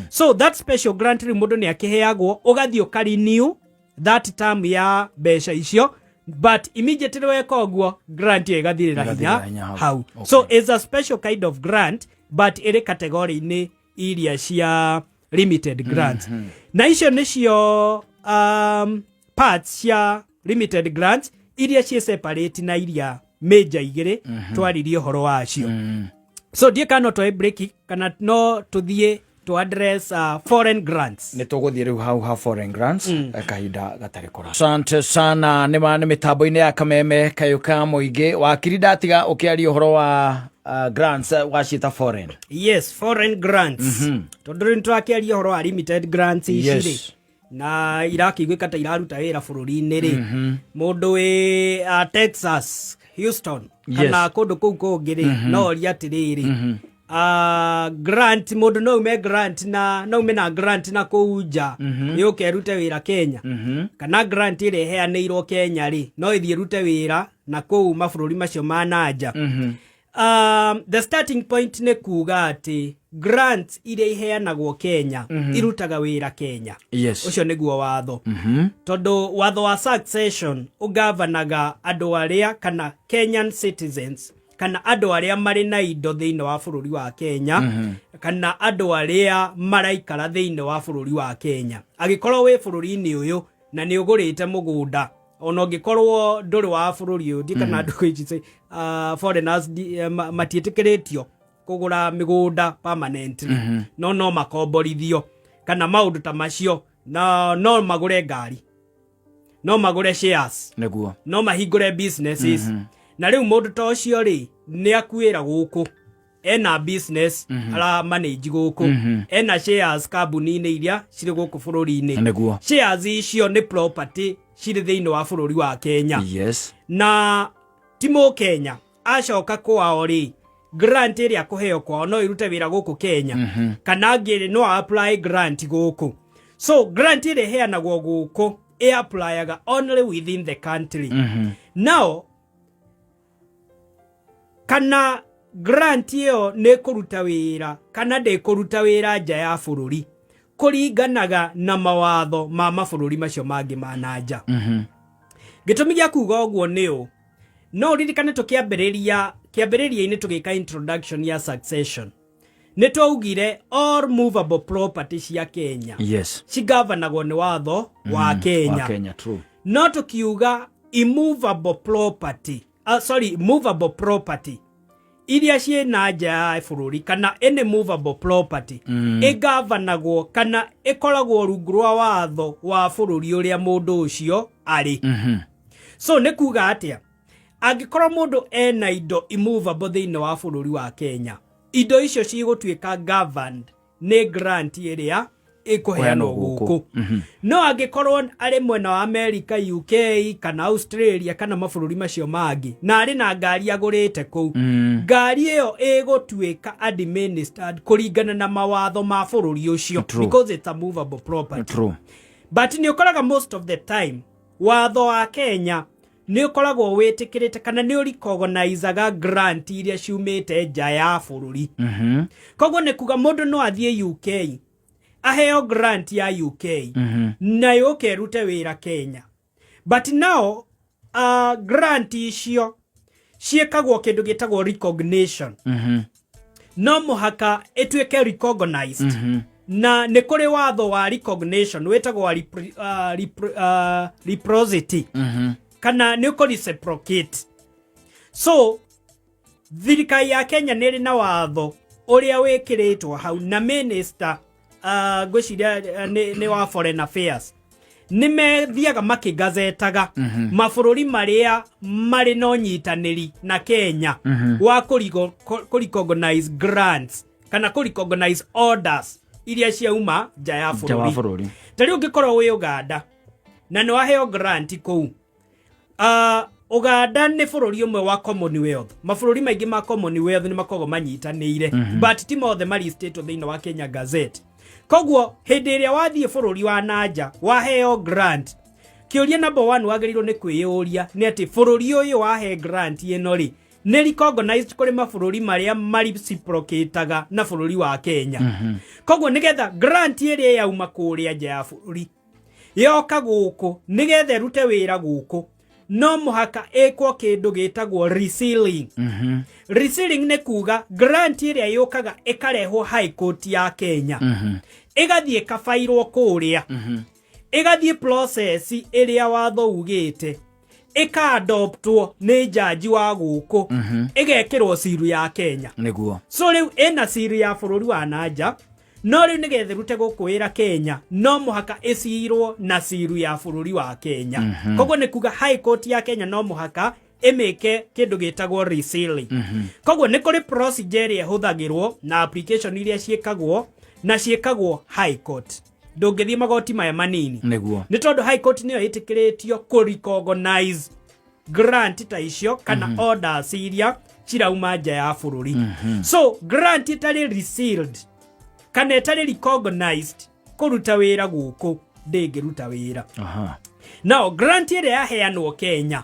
so that special grant mundu ni akiheagwo ugathio karenew that term ya besha icio but immediately weka ogwo grant igathirira hinya how so is a special kind of grant but iri category ni iria cia limited grants na icio nicio parts cia limited grants iria cia separate na iria major igire twaririe horo wacio so die kana to break kana no tuthie to address foreign grants ne tuguthie riu ha foreign grants kahinda gatari kora asante sana ni mitambo-ini ya kameme kayuka muingi wakiri ndatiga ukiaria horo wa grants wacita foreign yes foreign grants tondu nitwakiaria horo wa limited grants iciri na irakigwika ta iraruta wira bururi-ini ri mundu wi Texas Houston kana kundu kuu kungiri no ria atiriri grant mundu no ume grant na no ume na grant na kuuja yuke rute wira Kenya kana grant ire heanirwo Kenya ri no ithie rute wira na kuu mabururi macio mananja the starting point ne kuga ati grant ire iheanagwo Kenya irutaga wira Kenya ucio niguo watho tondu watho wa succession ugavanaga andu aria kana Kenyan citizens kana andu aria mari na indo thiini wa bururi wa Kenya kana andu aria maraikara thiini wa bururi wa Kenya agikorwo we bururi-ini uyu na ni ugurite mugunda ono gikorwo nduri wa bururi uyu kana andu kwiji foreigners matietikiritio kugura migunda permanently no makomborithio kana maundu ta macio no magure ngari no magure shares neguo no mahingure businesses na riu mundu ta ucio ri ni akuira guku ena business ala manage guku ena shares kambuni-ini iria ciri guku bururi-ini shares icio ni property ciri thiini wa bururi wa Kenya na timo Kenya acoka kwao ri grant iria kuheo kwao no irute wira guku Kenya kana ngiri no apply grant guku so grant iria heanagwo guku e applyaga only within the country now kana grant iyo ne kuruta wira kana de kuruta wira nja ya bururi kuringanaga na mawatho ma mabururi macio mangi mananja gitumi gya kuga ogwo niu no ririkane kiambiriria-ini tugika introduction ya succession nitwaugire all movable property cia Kenya cigavanagwo ni watho wa Kenya true no tukiuga immovable property movable property iria cie na nja ya bururi kana any movable property igavanagwo kana ikoragwo rungu rwa watho wa bururi uria mundu ucio ari so ne kuga atia angikorwo mundu ena indo immovable thiini wa bururi wa Kenya indo icio cigutuika governed ni grant iria ikuheanwo guku no angikorwo ari mwena wa America UK kana Australia kana mabururi macio mangi na ari na ngari agurite ku ngari iyo igutuika administered kuringana na mawatho ma bururi ucio because it's a movable property but ni ukoraga most of the time watho wa Kenya ni ukoragwo witikirite kana ni recognizeaga grant iria ciumite nja ya bururi. Koguo ni kuga mundu no athie UK aheo grant ya UK na yoke rute wira Kenya, but now grant icio ciekagwo kindu gitagwo recognition. No muhaka etuike recognized na ni kuri watho wa recognition wetagwo reciprocity kana ni uko reciprocate. So thirikari ya Kenya niri na watho uria wikiritwo hau na minister gwiciria ni wa foreign affairs ni methiaga makigazetaga mabururi maria mari no nyitaniri na Kenya wa recognize grants kana recognize orders iria ciauma nja ya bururi. Tari ungikorwo wi Uganda na ni waheo grant kou, Uganda ni bururi umwe wa Commonwealth. Mabururi maingi ma Commonwealth ni makogo manyitanire but ti mothe mari state thini wa Kenya Gazette. Koguo hindi iria wathie bururi wa nanja waheo grant, kiuria number 1 wagirirwo ni kwiyuria ni ati bururi uyu wahe grant ino ri ni recognized kuri mabururi maria mari reciprocateaga na bururi wa Kenya. Koguo nigetha grant iria yauma kuria nja ya bururi yoka guku nigetha rute wira guku no muhaka ekwo kindu gitagwo resealing. Resealing ne kuga grant iria yokaga ikareho High Court ya Kenya igathie kafairwo kuria igathie process iria watho ugite ika-adoptwo ni jaji wa guku igekirwo siru ya Kenya niguo. So riu ena siru ya bururi wa nanja no riu nigethe rute gukwira Kenya no muhaka isirwo na siru ya bururi wa Kenya. Koguo ni kuga High Court ya Kenya no muhaka emeke kindu gitagwo resealing. Koguo ni kuri procedure ihuthagirwo na application iria ciekagwo na ciekagwo High Court. Ndungithie magoti maya manini niguo ni tondu High Court niyo itikiritio ku recognize grant ta icio kana orders iria cirauma nja ya bururi. So grant itari resealed kana itari recognized kuruta wira guku ndingiruta wira. Now grant iria yaheanwo Kenya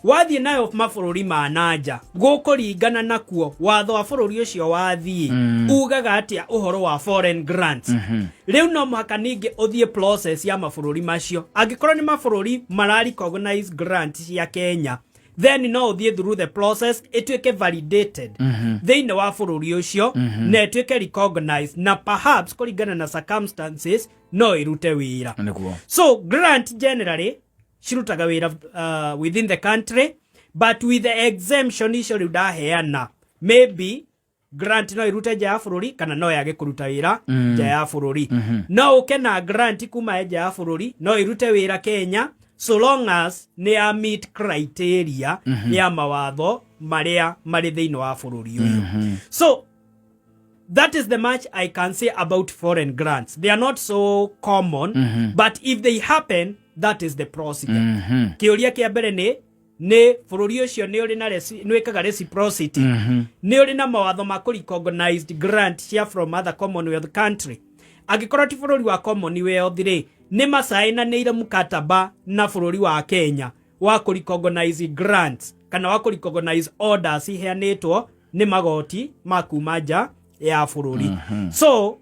wathie nayo mabururi ma nanja gukuringana nakuo watho wa bururi ucio wathie ugaga atia uhoro wa foreign grants. Riu no muhaka ningi uthie process ya mabururi macio angikorwo ni mabururi mara recognize grants ya Kenya then no uthie through the process ituike validated thini wa bururi ucio na ituike recognized na perhaps kuringana na circumstances no irute wira. So grant generally shirutaga wira within the country but with the exemption icio riu ndaheana maybe grant no irute nja ya bururi kana no yage kuruta wira nja ya bururi. No ukena grant kuma nja ya bururi no irute wira Kenya so long as ne a meet criteria ya mawatho maria mari thini wa bururi uyu. So that is the much I can say about foreign grants. They are not so common but if they happen that is the procedure. Kiuria kia mbere ni bururi ucio ni uri na nwikaga reciprocity ni uri na mawatho ma recognized grant cia from other Commonwealth country. Agikorwo ti bururi wa Commonwealth ri ni masaina ni ira mukataba na bururi wa Kenya wa recognize grants kana wa recognize orders iheanitwo ni magoti makuma nja ya bururi. So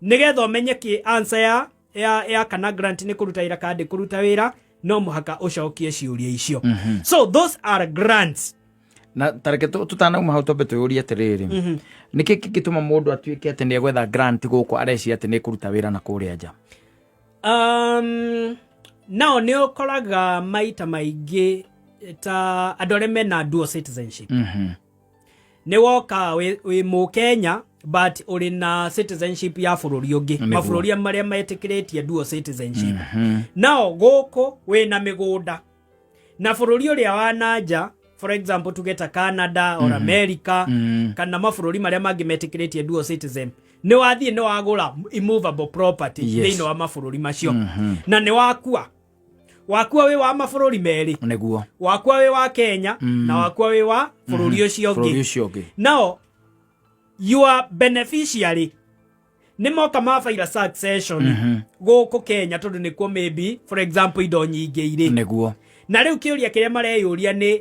nigetha umenye ki answer ya kana grant ni kuruta ira kandi kuruta wira no muhaka ucokie ciuria icio. So those are grants. Na tareke tutanauma hau tobe tuyuria atiriri niki gituma mundu atuike ati ni gwetha grant guku areci ati ni kuruta wira na kuria nja. Now ni ukoraga maita maingi ta andore mena dual citizenship. Ni woka we mu Kenya but uri na citizenship ya bururi ungi mabururi maria metikiritie dual citizenship. Now guku we na migunda na bururi uria wa nanja for example to get a Canada or America kana mabururi maria mangi metikiritie dual citizen ni wathie ni wagura immovable property thini wa mabururi macio na ni wakua we wa mabururi meri niguo wakua we wa Kenya na wakua we wa bururi ucio ungi. Now your beneficiary moka mafaira succession goko Kenya tondu nikuo maybe for example indo nyingi ire niguo na riu kiuria kiria mareyuria ni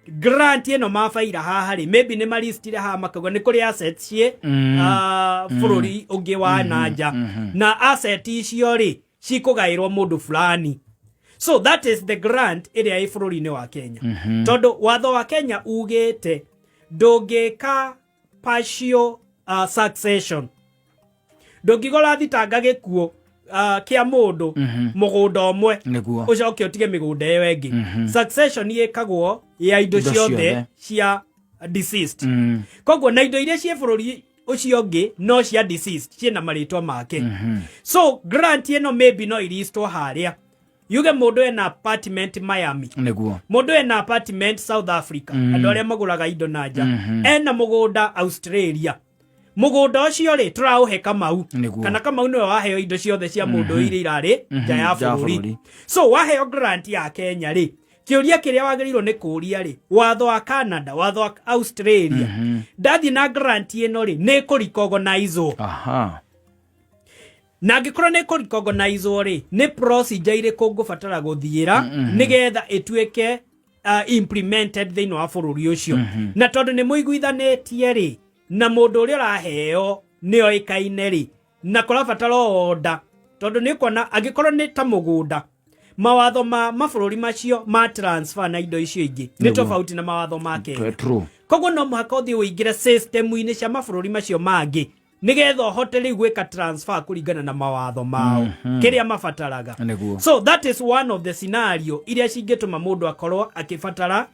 grant ino mafaira haha ri maybe ni malistire ha makagwa ni kuri assets cie bururi ungi wa nanja na asset icio ri cikugairwo mundu fulani. So that is the grant iria i bururi-ini wa Kenya. Tondu watho wa Kenya ugite ndungika partial succession. Ndungigora thitanga gikuo kia mundu mugunda umwe ucoke utige migunda iyo engi. Succession yekagwo ya indo ciothe cia deceased. Koguo na indo iria cie bururi ucio ngi no cia deceased ciena maritwa make. So grant ino maybe no ilisto haria. Yuge mundu ena apartment Miami. Niguo. Mundu ena apartment South Africa. Andu aria maguraga indo nanja. Ena mugunda Australia. Mugunda ucio ri turauhe Kamau. Kana Kamau niwe waheo indo ciothe cia mundu iri irari ja ya bururi. So waheo grant ya Kenya ri. Kiuria kiria wagirirwo ni kuria ri. Watho wa Canada, watho wa Australia. Ndathi na grant ino ri ni kuricognizewo. Aha. Na ngikora ne ko recognize ri ni procedure ire kungubatara guthiira nigetha ituike implemented thini wa bururi ucio na tondu ni muiguithanetie ri na mundu uri uraheo ni oikaine ri na kurabatara order tondu ni kuona angikora ni ta mugunda mawatho ma mabururi macio ma transfer na indo icio ingi ni tofauti na mawatho ma Kenya. Koguo no muhaka uthii uingire system-ini cia mabururi macio mangi nigetha hoteli gweka transfer kuringana na mawatho mao kiria mafataraga. So that is one of the scenario iria cingituma mundu akorwo akifatara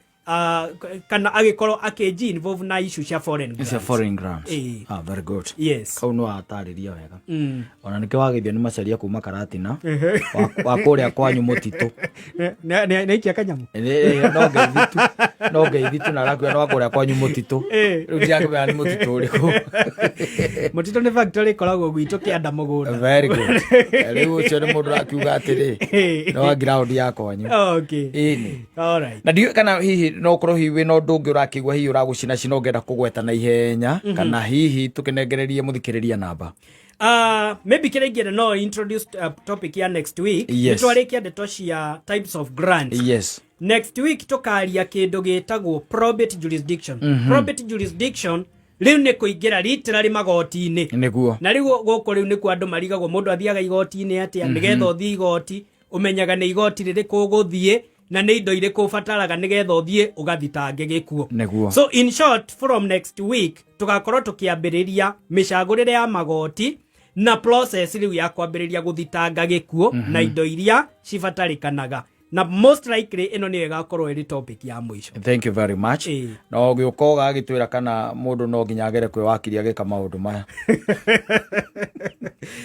kana agikorwo akiji involve na issue cia foreign grants. It's a foreign grants. Very good. Yes. Kau no atariria wega. Ona nike wagithio ni macaria kuma Karatina wa kuria kwanyu mutitu. Ne ikia kanyamu. No geithitu na raku no kuria kwanyu mutitu. Riu ndiakimenya ni mutitu uriku. Mutitu ni factory koragwo gwitu kianda mugunda. Very good. Riu ucio ni mundu akiuga atiri no ground ya kwanyu. Okay. Ini. All right. Na ndio kana hihi no korwo hiwi no ndungi urakigwa hihi uragucina cino ngenda kugweta na ihenya kana hihi tukinengererie muthikiriria namba. Maybe kiregere no introduce topic ya next week. Nitwarikia ndeto cia types of grants. Yes. Next week tukaria kindu gitagwo probate jurisdiction. Probate jurisdiction riu ni kuingira literally magoti-ini. Niguo. Na riu goko riu ni ku andu marigagwo mundu athiaga igoti-ini atia nigetha uthii igoti umenyaga ni igoti ririku guthie na ni indo iriku ubataraga nigetha uthie ugathitange gikuo. So in short from next week tugakorwo tukiambiriria micagurire ya magoti na process riu ya kwambiriria guthitanga gikuo na indo iria cibatarikanaga. Na most likely ino ni igakorwo iri topic ya mwisho. Thank you very much. No giukoga agitwira kana mundu no ginyagere kwi wakiri agika maundu maya.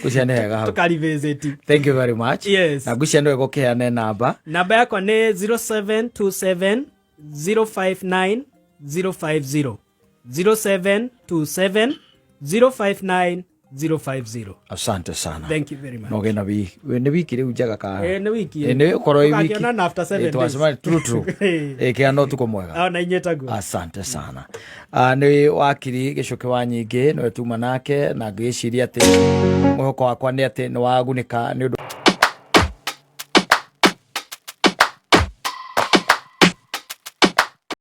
Kuciane hega hau. Tukari visit. Thank you very much. Yes. Na guciane ego keane namba. Namba yako ni 0727 059 050. 0727 059 050. Asante sana. Thank you very much. No gena ni wiki riu njaga ka. Ni wiki. Ni korwo wiki. Kakiona after 7 days. It was very true. Kia no tuko mwega. Na inyetago. Asante sana. Ni wakiri gicuki wa nyingi no tuma nake na ngiciria ati muhoko wakwa ni ati ni wagunika ni undu